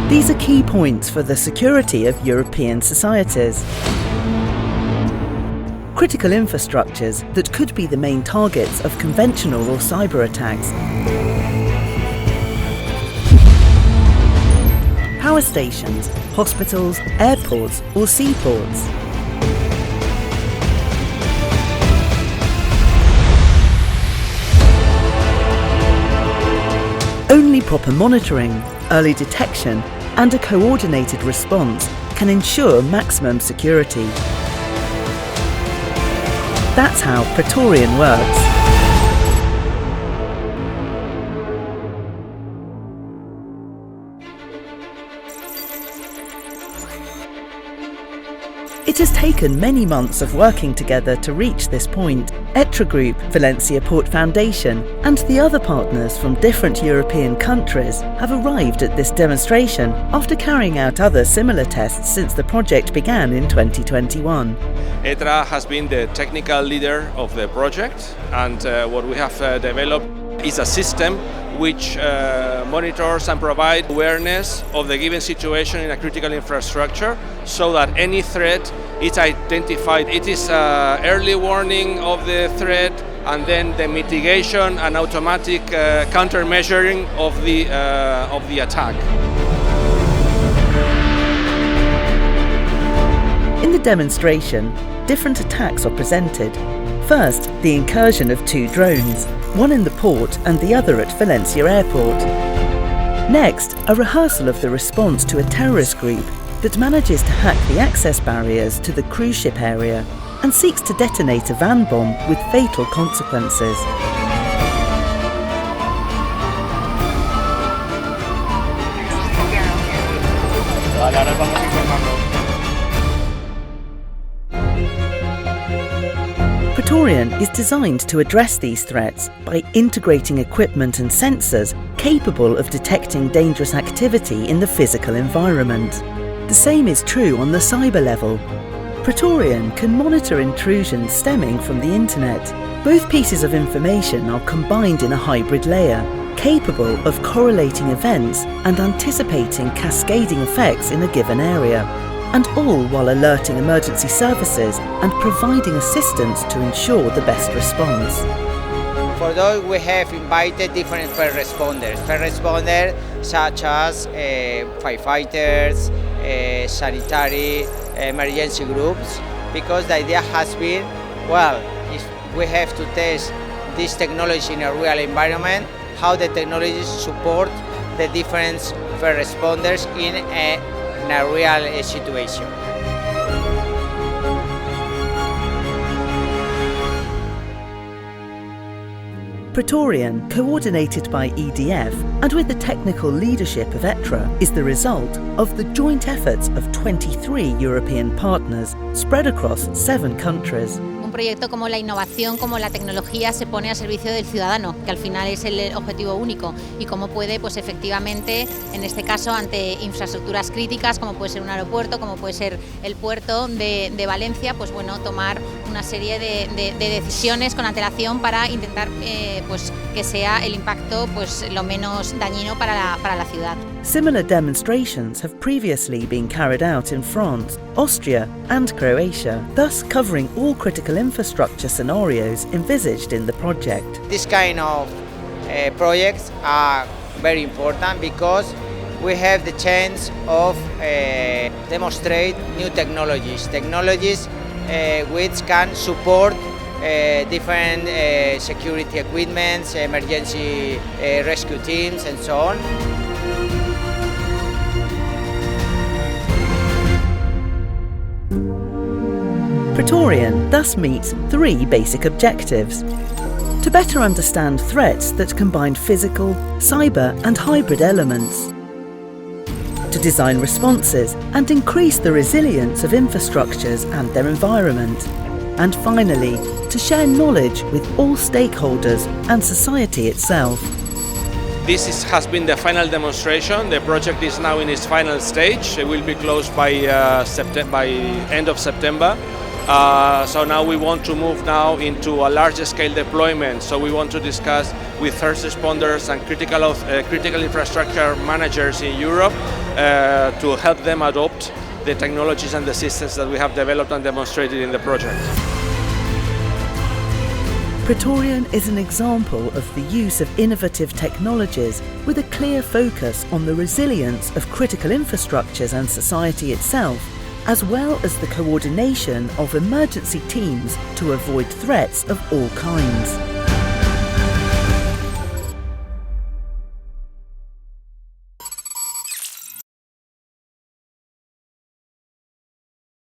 These are key points for the security of European societies. Critical infrastructures that could be the main targets of conventional or cyber attacks. Power stations, hospitals, airports or seaports. Only proper monitoring, early detection and a coordinated response can ensure maximum security. That's how Praetorian works. It has taken many months of working together to reach this point. ETRA Group, Valencia Port Foundation and the other partners from different European countries have arrived at this demonstration after carrying out other similar tests since the project began in 2021. ETRA has been the technical leader of the project, and what we have developed is a system which monitors and provides awareness of the given situation in a critical infrastructure so that any threat is identified. It is early warning of the threat and then the mitigation and automatic countermeasuring of the attack. In the demonstration, different attacks are presented. First, the incursion of 2 drones, one in the port and the other at Valencia Airport. Next, a rehearsal of the response to a terrorist group that manages to hack the access barriers to the cruise ship area and seeks to detonate a van bomb with fatal consequences. Praetorian is designed to address these threats by integrating equipment and sensors capable of detecting dangerous activity in the physical environment. The same is true on the cyber level. Praetorian can monitor intrusions stemming from the internet. Both pieces of information are combined in a hybrid layer, capable of correlating events and anticipating cascading effects in a given area, and all while alerting emergency services and providing assistance to ensure the best response. For those, we have invited different first responders. First responders such as firefighters, sanitary, emergency groups, because the idea has been, well, if we have to test this technology in a real environment, how the technologies support the different first responders in a real situation. Praetorian, coordinated by EDF and with the technical leadership of ETRA, is the result of the joint efforts of 23 European partners spread across 7 countries. Un proyecto como la innovación, como la tecnología se pone a servicio del ciudadano, que al final es el objetivo único, y cómo puede, pues efectivamente, en este caso, ante infraestructuras críticas, como puede ser un aeropuerto, como puede ser el puerto de Valencia, pues bueno, tomar una serie de decisiones con antelación para intentar pues que sea el impacto pues lo menos dañino para la ciudad. Similar demonstrations have previously been carried out in France, Austria and Croatia, thus covering all critical infrastructure scenarios envisaged in the project. This kind of projects are very important because we have the chance of demonstrate new technologies which can support different security equipments, emergency rescue teams and so on. Praetorian thus meets 3 basic objectives. To better understand threats that combine physical, cyber and hybrid elements. To design responses and increase the resilience of infrastructures and their environment. And finally, to share knowledge with all stakeholders and society itself. This has been the final demonstration. The project is now in its final stage. It will be closed by end of September. So now we want to move now into a larger scale deployment. So we want to discuss with first responders and critical infrastructure managers in Europe to help them adopt the technologies and the systems that we have developed and demonstrated in the project. PRAETORIAN is an example of the use of innovative technologies with a clear focus on the resilience of critical infrastructures and society itself, as well as the coordination of emergency teams to avoid threats of all kinds.